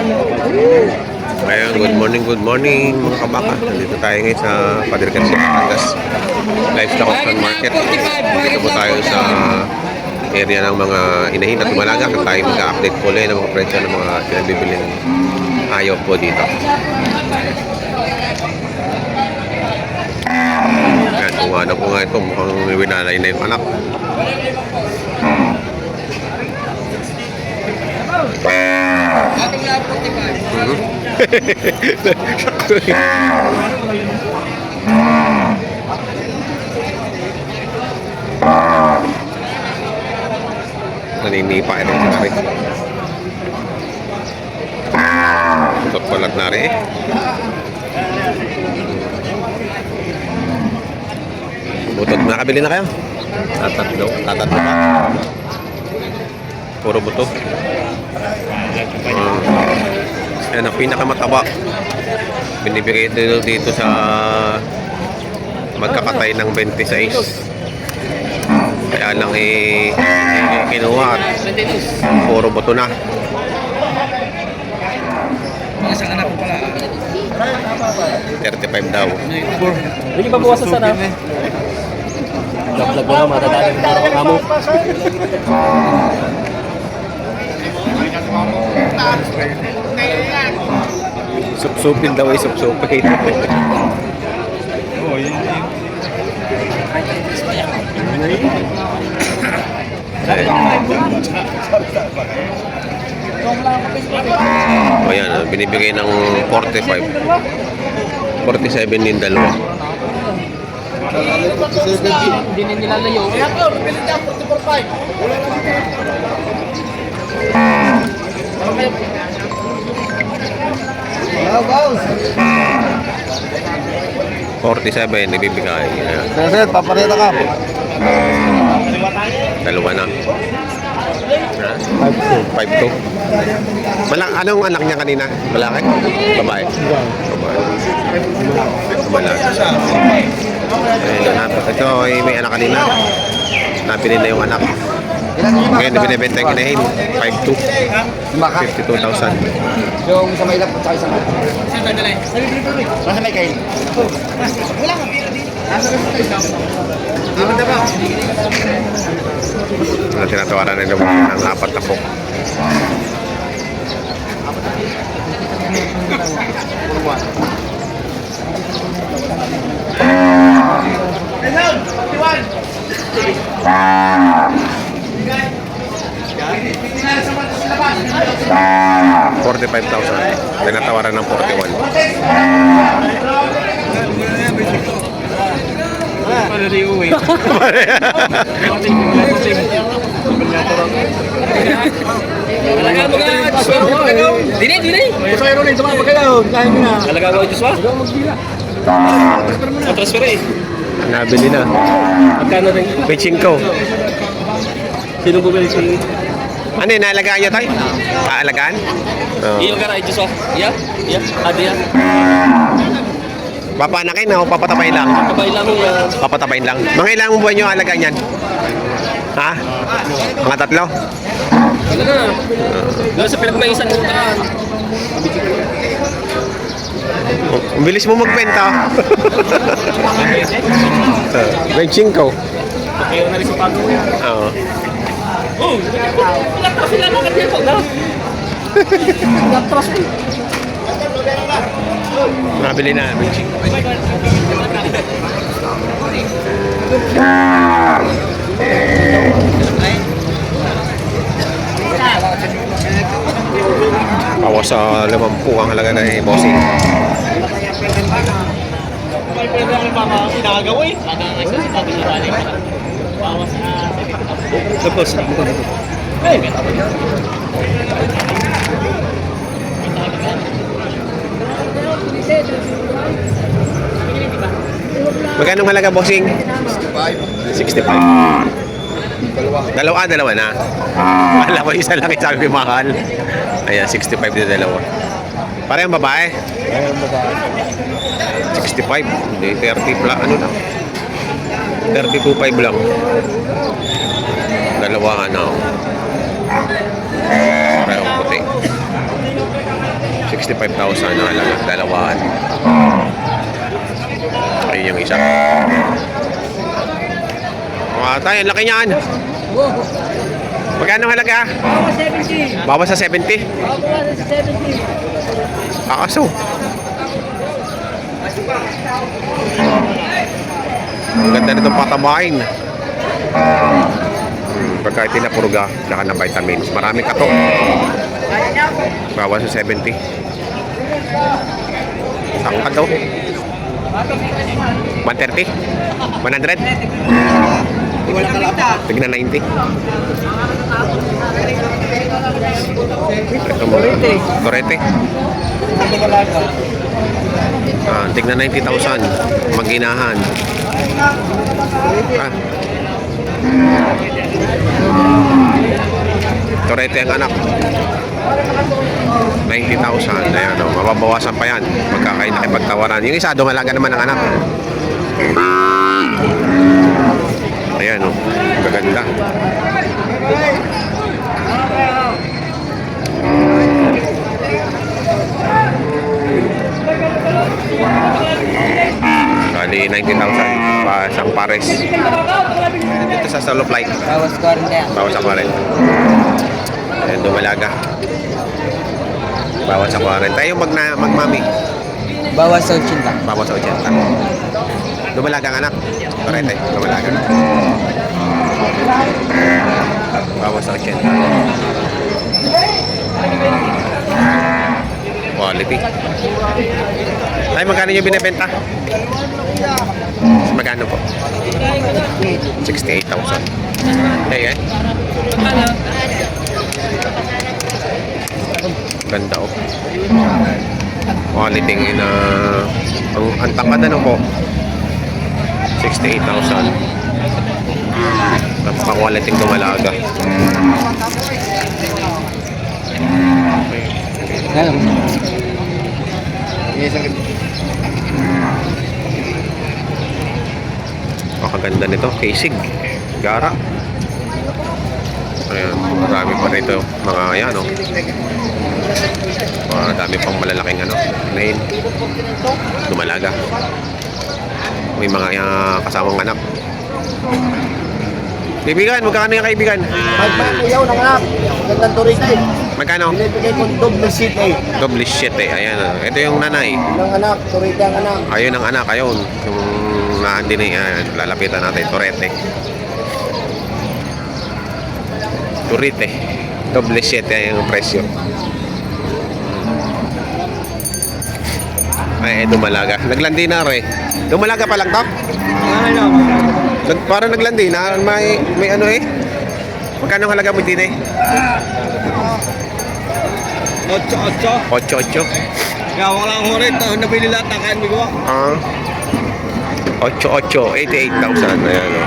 Ngayon, good morning mga kabaka. Nandito tayo ngayon sa Padre Garcia, Batangas Livestock Auction Market. Dito po tayo sa area ng mga inahin at tumalaga. At tayo mag-update po ulit ng mga presyo ng mga pinabibiling ayaw po dito. Yan, tumanan ko nga ito. Mukhang winalay na yung anak. Naninipa rin sa rin. Ito palat na rin. Butot, nakabili na kayo? Tatatlo pa. Puro buto. Yan ang pinakamataba. Binibigay dito sa magkakatay ng 26. Kaya lang kinuha at puro buto na. Isang anak ko pala. 35 daw. Hindi ba buwasan sana? Vlog na matatagal ng mga kamo. Supsupin daw ay supsupin. Oo, yun. O yan, binibigay ng 45. 47 din dalawa. Hindi na nilalayo. Hello, boss. 47 ibibigay. Sir, paparita ka. Dalawa na. 5-2. Anong anak niya kanina? Malaki? Babae? Babae. Malaki. Ito ay may anak kanina. Napili na yung anak. Ngayon, binibenta yung inahin. 5-2. 52,000. Yung sa may ilap at saka isang anak. Nasa may kain. Wala ka. Nasa may kain. Aman na ba? Tinatawaran na naman ng 4 na po. $45,000. Tinatawaran ng 41. Paano di uwi? Alaga mo ka! Dini! Gusto kayo rin, sumama kayo. Kain na. Alaga mo ka, Joshua? Huwag magbila. Transfer eh. Nabili na. Magkano rin? Pitching ko. Sino bumili sa'yo? Ano yun, naalagaan niyo tayo? Aalagaan? Oo. Iyo ka rin, Joshua? Iya? Adi yan? Papanakin o papatabayin lang? Kabay lang yan. Papatabayin lang. Mga ilang buwan yung alagaan yan? Ha? Mga 3? Wala na. Doon sa pinagmaisan mo ka. Ang bilis mo magbenta. Benching ko. Kaya na rin sa pag mo yan. Oo. Oh! Wala sila na kanina ko na. Natras ko. Nabili na. Benching. Bawas sa 50 ang halaga na bossing. May pwede ang mga pinakagawa eh. Pagkakay sa sabi niya balik. Bawas na. Tapos. Hey! Magkano halaga bossing? 65. Dalawa na. Wala ko isa lang sabi mahal. Ayan, 65 na dalawa. Parehong babae? Ayun, babae. 65. Hindi, 30 pla. Ano lang? 32.5 lang. Dalawa ano. Parehong puti. 65,000 na halaga. Dalawaan. Ayun yung isa. Tayo, ang laki niyan. Magkano halaga? Bawas 70. Bawas sa 70. Bawas sa 70. Akaso. Ang ganda nitong patabain. Pagka itinapurga, lahat ng vitamins. Maraming katok. Bawas sa 70. Sangkad daw. 130? 100? Tignan 90. Torete. Tignan 90,000. Maginahan. Torete ang anak. 90,000. Ayan, mababawasan pa yan. Magkakain na ipagtawaran. Yung isa, dumalaga naman ang anak. Ayan, gaganda. Bali, 90,000 pa isang pares. Dito sa Solo Flight. Bawas 40. Bawas sa 40. Ayan, dumalaga. Bawas sa 40. Tayo magmami. Bawas sa 80. Bawas sa 80. Dumalaga ang anak. 40. Dumalaga. Bawas sa 80. Quality. Ay, magkano yung binibenta? Magkano po? 68,000. Hey, ganda oh. Quality na ang tangkad ano po? 68,000. Napaka-quality dumalaga. Makaganda nito, Kasig, Gara. Ayan, marami pa rito mga ayan o. Marami pang malalaking ano, lane. Dumalaga. May mga kasamang anak. Kaibigan, magkano yung kaibigan? Magpapakayaw ng anak. Gandang turiste. Magkano? Binibigay ko double seat eh. Double shit eh. Ayan. Ito yung nanay. Ng anak, turiste ang anak. Ayun ang anak. Ayun. Yung naandi na yan. Lalapitan natin. Torete. Turite. Double shit eh yung presyo. Ay, dumalaga. Naglandi na rin. Dumalaga pa lang to? Parang naglandi na. May ano eh. Magkano ang halaga mo din eh? 8-8. 8-8. Kaya wala akong rito. Nabili lahat ng kain ko. 8-8. 88,000. Ayan o.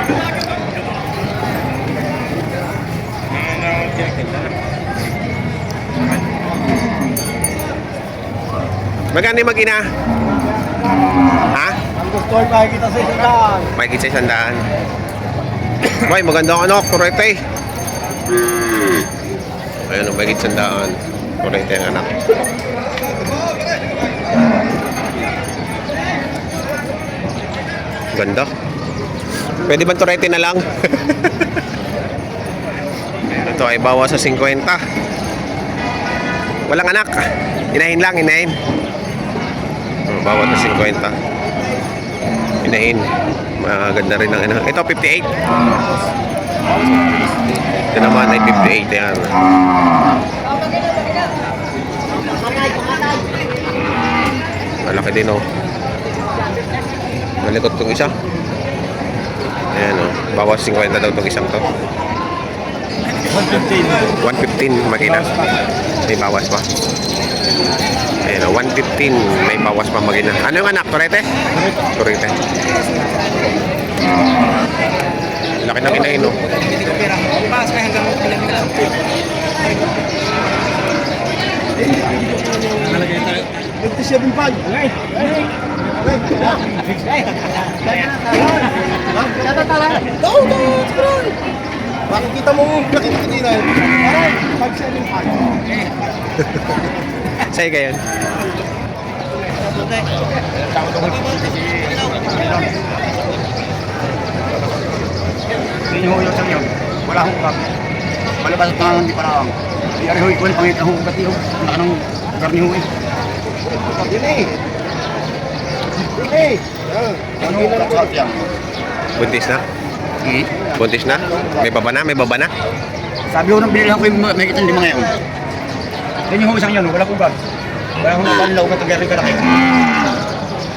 Magkano yung mag-ina? Ha? Ang gusto ay makikita sa isang daan. Mahigit sa 100. Boy, maganda ang ano, kurete. Ayan, mahigit sa 100. Kurete ang anak. Ganda. Pwede ba turete na lang? Ito ay bawas sa 50. Walang anak. Inahin lang, inahin. Bawat na 50. Inahin. Maganda rin ang ano. Ito 58. Ito naman ay 58. Yan. Malaki din oh. Malikot itong isa. Ayan oh. Bawas 50 daw itong isang to. 115 makina. May bawas pa. Ayan, 115 may bawas pa magina. Ano yung anak? Turete? Turete. Laki na kinain, no? Nalagay tayo. 57.5. Bakit kita mo? Bakit kita din ay? 575. Sa'yo ka yun. Hindi ho yung sa'yo. Wala akong kap. Malabas at tangan, hindi pa lang. Hindi ari ho, ikaw yung pangit akong ugat yun. Wala ka ng karni ho eh. Dili! Dili! Ano yung kakap yan? Buntis na? Hmm? Buntis na? May baba na? May baba na? Sabi ko nang binili ko yung may kitang lima ngayon. Yan yung ho isang yan, wala akong ugat. Wala akong kanila ugat ang garing kalaki.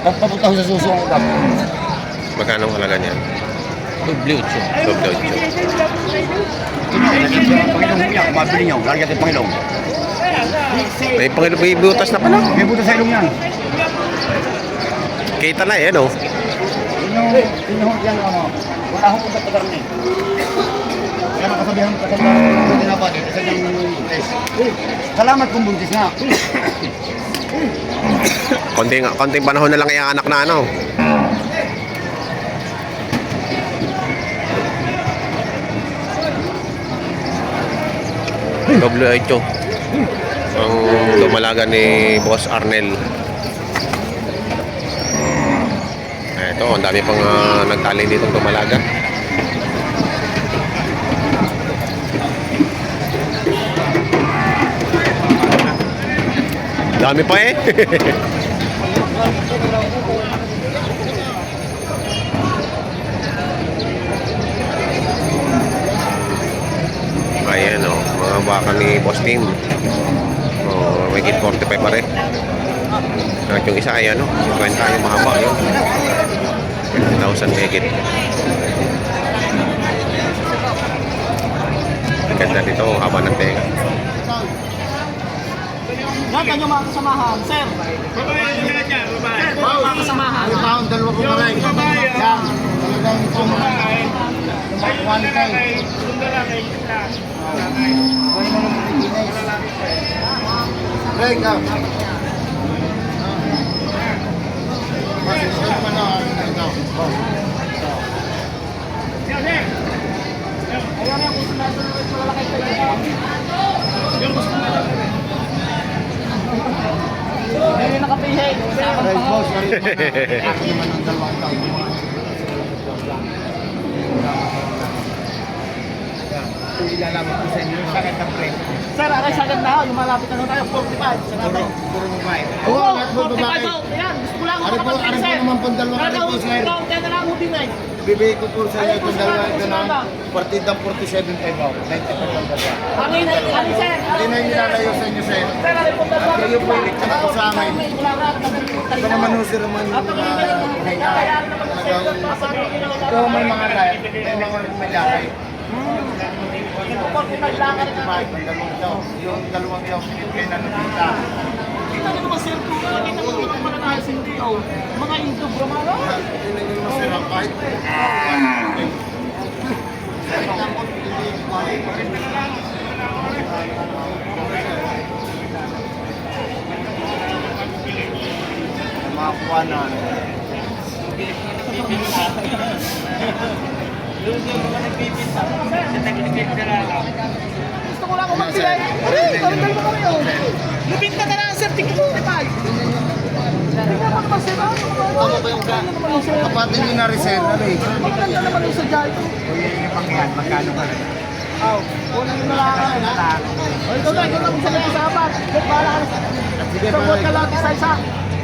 Papunta ko sa suso ang ugat. Magkano ang halaga niyan? Doble 8. Doble 8. Pangilong mo yan, kung mabili nyo, lalagyan natin pangilong. May Panginoon, may butas na pala. May buta sa ilong yan. Kita na eh, ano? Inuhot yan, ano. Wala akong ugat na karne. Kaya nakasabihan ko sa mga tinapati, kasi yung buntis. Salamat kung buntis nga. Konting panahon na lang yung anak na ano. Doble 8. Ang lumalaga ni Boss Arnel. Ito, ang dami pang nagtali dito lumalaga. Dami pa eh. Ayan o, mga baka ni Boss Tim. Oh, may kit 45 pa rin. At yung isa ay ano, 50 yung mahaba yun. 50,000 megit. Ganda nito, haba ng tenga. Yan, kanyang mga kasamahan, sir. Mga kasamahan. Yung taon, dalawa ko maray. Yan, talagang ito mga quality. Break up. Ayan yung gusto natin ng malalaki talaga. Hindi nakapihe. Right, boss. Ako naman ang dalawang taon. Ilalaman ko sa inyo. Sakit ang presyo. Sir, aray sa agad na ako. Lumalapit na tayo. 45. Sa natin. Puro babae. Oo, lahat po 45 babae. daw. Ayan, gusto ko lang ako Ano po naman pong dalawa ka po, sir? Ikaw, kaya na lang mo din eh. Bibigay ko po sa inyo Ano po, itong dalawa ito na sir? partidang 47.5 ako. 95 ang dalawa. Ano, sir? Hindi na yung nilalayo sa inyo, sir. Sir, aray po dalawa. At kayo po ilikta po sa amin. Ito naman ho, sir, naman yung mga kaya ito may mga lahat. May mga may lakay. Yung dalawang yung kayo na nakita. Kita nyo naman, sir, kung nakita mo naman mga nahas hindi, oh. Mga intro, bro, mga Tingnan nyo naman, sir, ang kahit. Mga kuwanan. gusto ko lang kung magbigay. Hey, karindal mo kami, oh. Lupinta na lang, sir, tingin mo, tingin. Tingnan mo naman, sir, ano ba yung Kapatid nyo na rin, sir. Ano eh? maganda naman yung sadya ito. Yung pangyan, magkano ka rin? Oh, unang yung lalaki. Oh, ikaw na sa nag-usapan. Bahala ka na. Sige, Ikaw pare. ka lang isa-isa.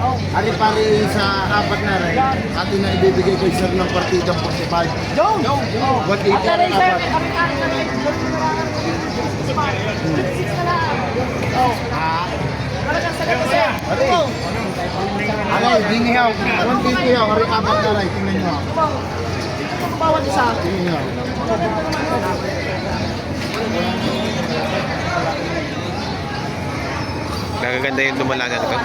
Oh, Ari-pari sa apat na rin, atin na ibibigay ko sir ng partidang 45. John! Oh, What eight at na rin, yan, sir, apat. kami-kami na rin. 56 na lang. Oh, talagang sa nag sir. Ari. Oh, Ano, hindi hiyaw. 150 hiyaw, ari apat na rin. Tingnan nyo. bawat isa. Tingnan nyo. Nagaganda yung lumalaga nito.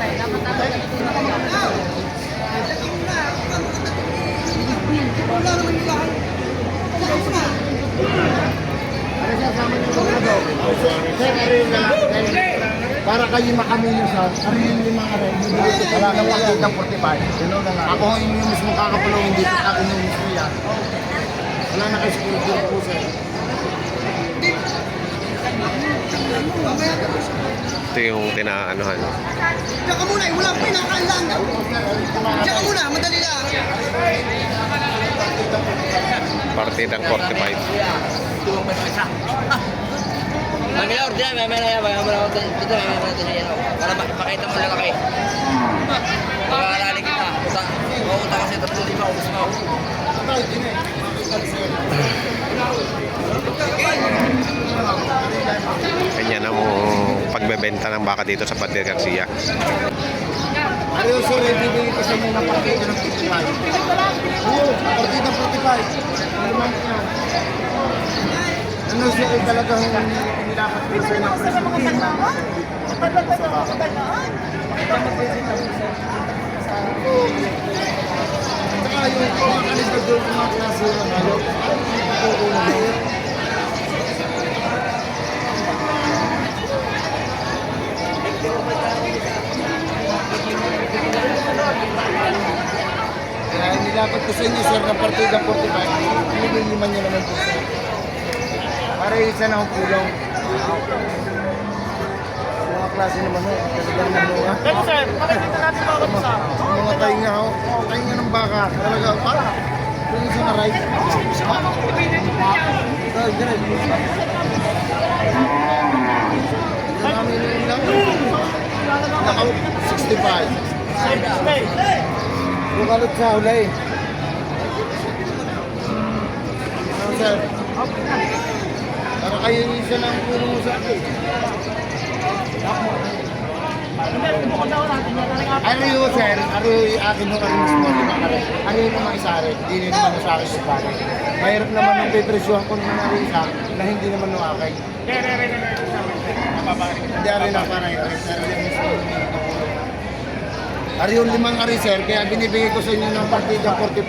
Ano siya, sama nyo sa mga daw. Sir, ari yung lalaki. Para kayo makamino sa, ari yung limang ari. Wala na partidang 45. Ako yung mismo kakapulong dito, ako yung mismo yan. Wala na kayo siguro po, sir. Ito yung tinaanuhan. Diyan ka muna, wala akong pinakain lang. Diyan ka muna, madali lang. Partidang 45. Mamaya order, mamaya dito, para makita mo lang kami. Pag-aarali kita. Pumunta kasi 3,000, ubus mo. Ganyan ang pagbebenta ng baka dito sa Pader Garcia. Ariyo sir, ibibigay ko sa inyo ng partida ng 45. Oo, partida 45. Ano sir, talagang nilapat ko sa inyo ng presyo. Saka yung kumakalis na doon mga klase ng ano, kaya nilapat ko sa inyo sir ng partida 45. Piniliman nyo naman po sir. Para isa na akong pulong. Mga klase naman ho. Talagang mga. Pero sir, pakikita natin bawat isa. Mga tainga ho. Tainga ng baka. Talaga. Para. Yung isa na right. Sir, direct. Yan namin yun lang. Naka 65. Bukalot sa huli. Ano sir? Para kayo yung isa ng pulong mo sa akin. Ano yun sir? Ano yung akin nung ano mismo? Ano yung mga isari? Hindi nyo naman sa akin sa bagay. Mahirap naman yung pipresyohan ko nung ano isa na hindi naman nung akin. Hindi rin na parang yung ari yung limang ari sir, kaya binibigay ko sa inyo ng partida 45.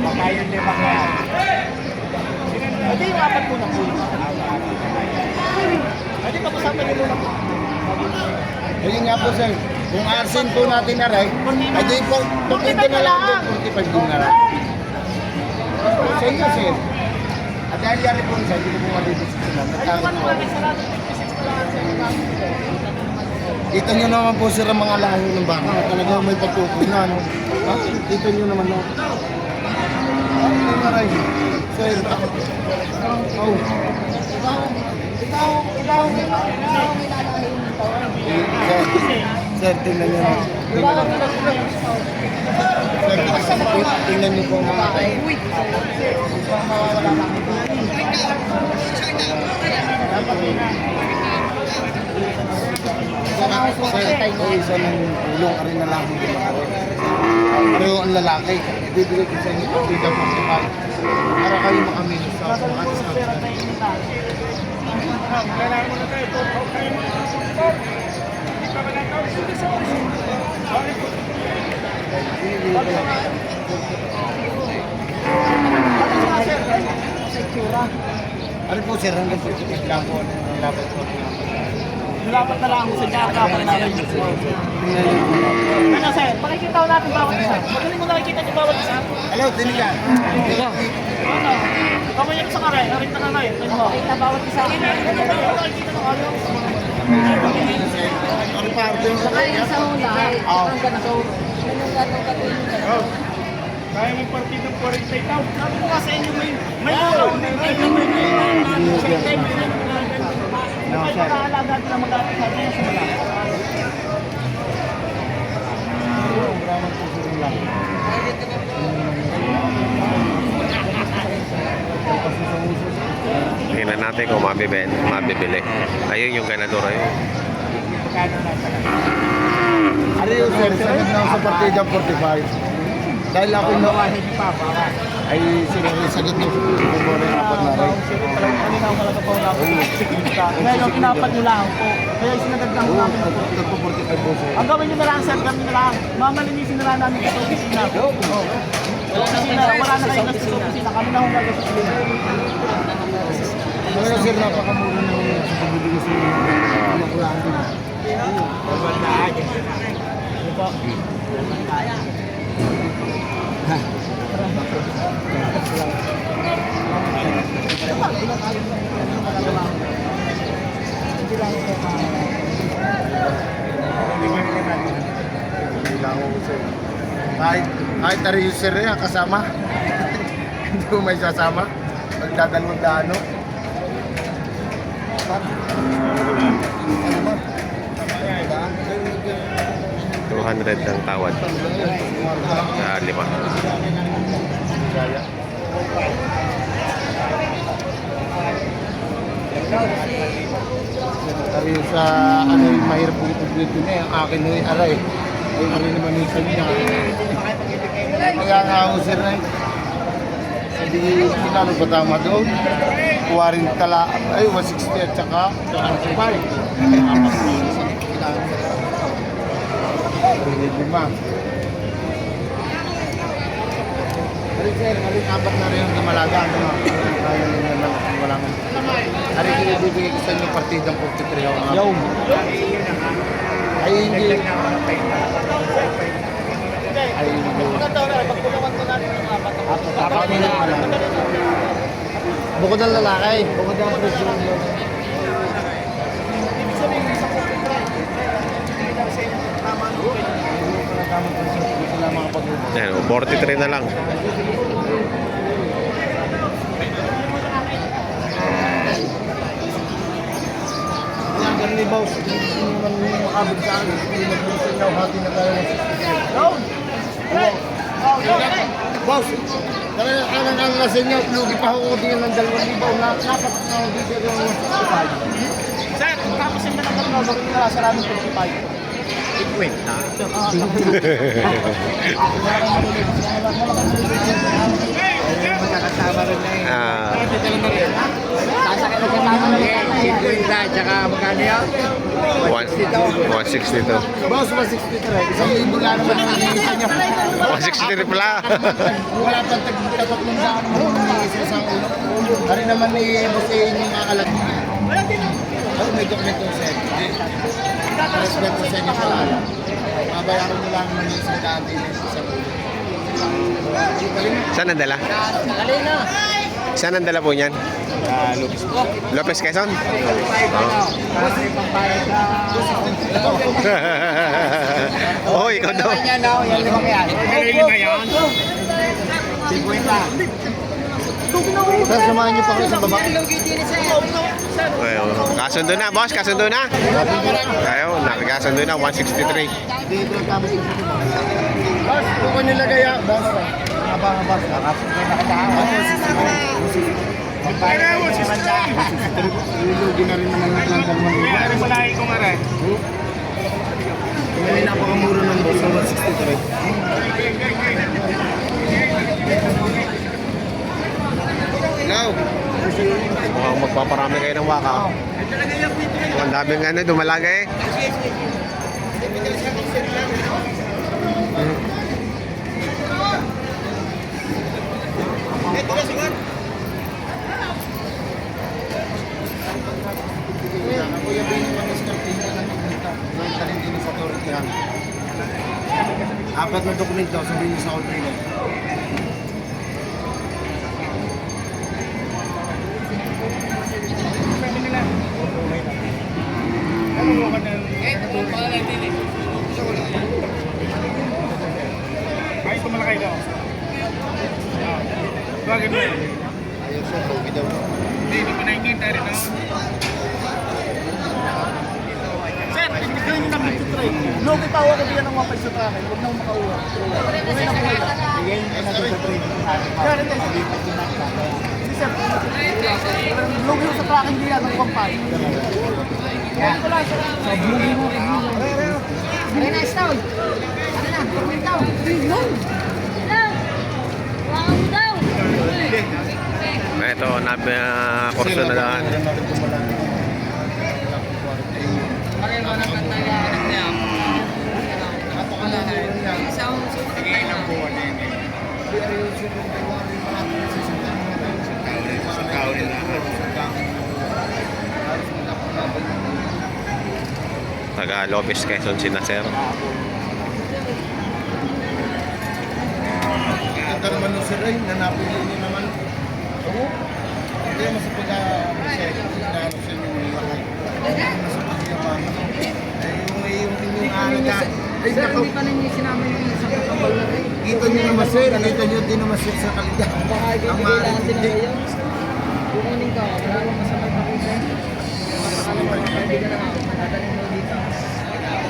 Baka yung limang na yan. Hindi yung apat po na po. Hindi pa kasama nyo lang. Ayun nga po sir, kung arsin po natin na rin, ay di po, 45 na lang din, 45 din na lang. Sa inyo sir, at dahil yan po sir, hindi ko po mabibigay sila. Nagkakit po. Kita nyo naman po sir ang mga lahi ng baka. Talagang may pagkukunan. No? Ha? Kita nyo naman no. Ay, maray. Sir, oh. Sir, tingnan nyo. Sir, tingnan nyo po mga tayo. Sir, isa ng tulong ka rin na lang hindi makaroon. Pero ang lalaki, bibigay ko sa inyo ito, bigyan mo ito para kayo makaminos sa mga discount. Ano po sir, hanggang po lang po ang lapat po. Nilapat na lang ako sa Jaka para namin yung ano sir, pakikita ko natin bawat isa. Magaling mo nakikita niyo bawat isa. Hello, dinigan. Ano? Kamay niyo sa kare, arit na nanay. Pakita bawat isa. Nakikita ng ano. Ano pa? Kaya sa hula, ang ganito. Kaya may partidang 45,000. Sabi ko nga sa inyo may ulaw. May pag-aalaga na mag-aalaga sa mga. Tingnan natin kung mabibili. Ayun yung ganador ayun. Ano yung sir, sagot na ako sa partida 45. Dahil ako nawahin ni Papa ay sagot na ako na apat na rin. Kanina ako malaga pa wala ko. Ngayon pinapat nyo lang po. Kaya sinagad lang namin po. Nagpo 45 po sir. Ang gawin nyo na lang sir, kami na lang. Mamalinisin na lang namin ito opisina. Wala na kayo kasi sa opisina. Kami na humaga sa opisina. Kaya sir, napakamura na yung sa pagbibigay sa inyo. Makulaan din. Ano po? Kahit na user niya kasama. Hindi ko may sasama. Magdadalawang daano. 200 ang tawad. Sa 5. Sabi sa ano yung mahirap kong dito na yung akin yung aray. Ay aray naman yung sa niya. Kaya nga ako sir na hindi kinalo ba tama doon? 40 tala, ay 160 at saka 105. Lima. Ari sir, ari apat na rin yung Dumalaga. Ano? Kaya nyo naman wala man. Ari ibibigay ko sa inyo partidang 43 ako. Yaw. Ay hindi. Ay hindi. Apat na lang. Bukod ang lalaki. Bukod ang president. Ayan, 43 na lang. Ang ganun ni Boss, hindi naman makabig sa akin. Hindi nagbisin niya, hati na tayo. Boss, ang lasin niya, lugi pa ako din ng 2,000 na napat na ako dito yung 65. Sir, tapos yung manang mo, gawin nila sa namin 55. Magkakasama rin na eh. Ah, Sasakit na kasama rin eh. 50, tsaka magkano yan? 162. Boss, 163. Isang libo lang naman ang hinihisan niya. 163 pala. Wala pang tagtapat ng daan mo hinihisan sa ulo. Hari naman i-boss yung akalat. Oh, may dokumento sa respeto sa inyo pala. Mabayaran mo lang naman yung isang daan din sa ulo. Saan ang dala? Saan ang dala po niyan? Lopez Quezon? Oh, ikaw daw. Tapos samahan niyo pa kayo sa baba. Ayaw. Kasundo na, boss. Kasundo na. Ayaw, nakakasundo na. 163. Dito ang tapos yung boss, kung ko nilagay ah. Boss, haba-haba. Nakasundo na kita. Lulugi na rin naman ng dalawang libo. Ano mo lahi kong aray? May napakamura ng boss ng 163. Now, Mukhang magpaparami kayo ng waka. Ang daming ano, Dumalaga eh. Kuya Benny Maniscalpino na nagpunta. Rin din sa authority. Apat na dokumento sabihin niyo sa authority. Ay, tumalakay daw. Bakit mo? Ayaw siya, logi daw. Hindi ko nakikita rin ako. Sir, hindi nyo namin ito try. Logi pa ako diyan ng mapay sa trakin. Huwag nang makauwa. Huwag na po ito. Bigay niyo na sa trade. Sir, hindi. Sir, logi sa trakin diyan ng pampay. Logi ko lang, sir. Sa bugi mo. Ano na, Stow? Ano na, kumentaw? Hello? Wow daw! Ito, kurso na daan. Taga Lopez Quezon si Nasser. Ito naman yung sir, nanapin niyo naman. Hindi mo sa pag-ano sa inyo yung lahat. Hindi mo sa pag Ay, Sir, nako. hindi pa ninyo sinama yung isang kakambal na rin. Kita nyo naman sir, kita nyo din naman sir sa kalida. Baka ikaw Ang biglaan din hindi. ngayon. Kukunin ka, wala akong masama pakita. Mapakalam mo, kaibigan na ako, madadaling mo dito.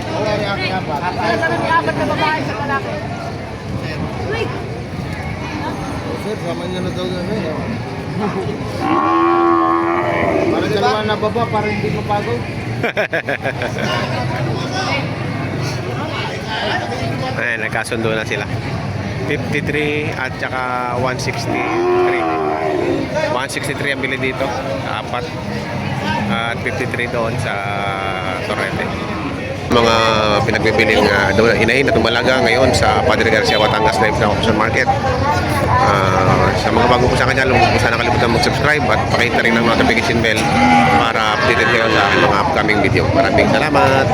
Wala rin ang kinapat. Kaya sa may apat na babae sa lalaki. Sir, sama nyo na daw na rin. Para dalawa na baba, para hindi mapagod. Ayan, nagkasundo na sila. 53 at saka 163. 163 ang bili dito. Apat. At 53 doon sa Torrente. Mga pinagbibiling inahin at umalaga ngayon sa Padre Garcia Batangas Live sa Option Market. Sa mga bago po sa kanya, huwag po sana kalimutan mag-subscribe at pakita rin ng notification bell para updated kayo sa mga upcoming video. Maraming salamat!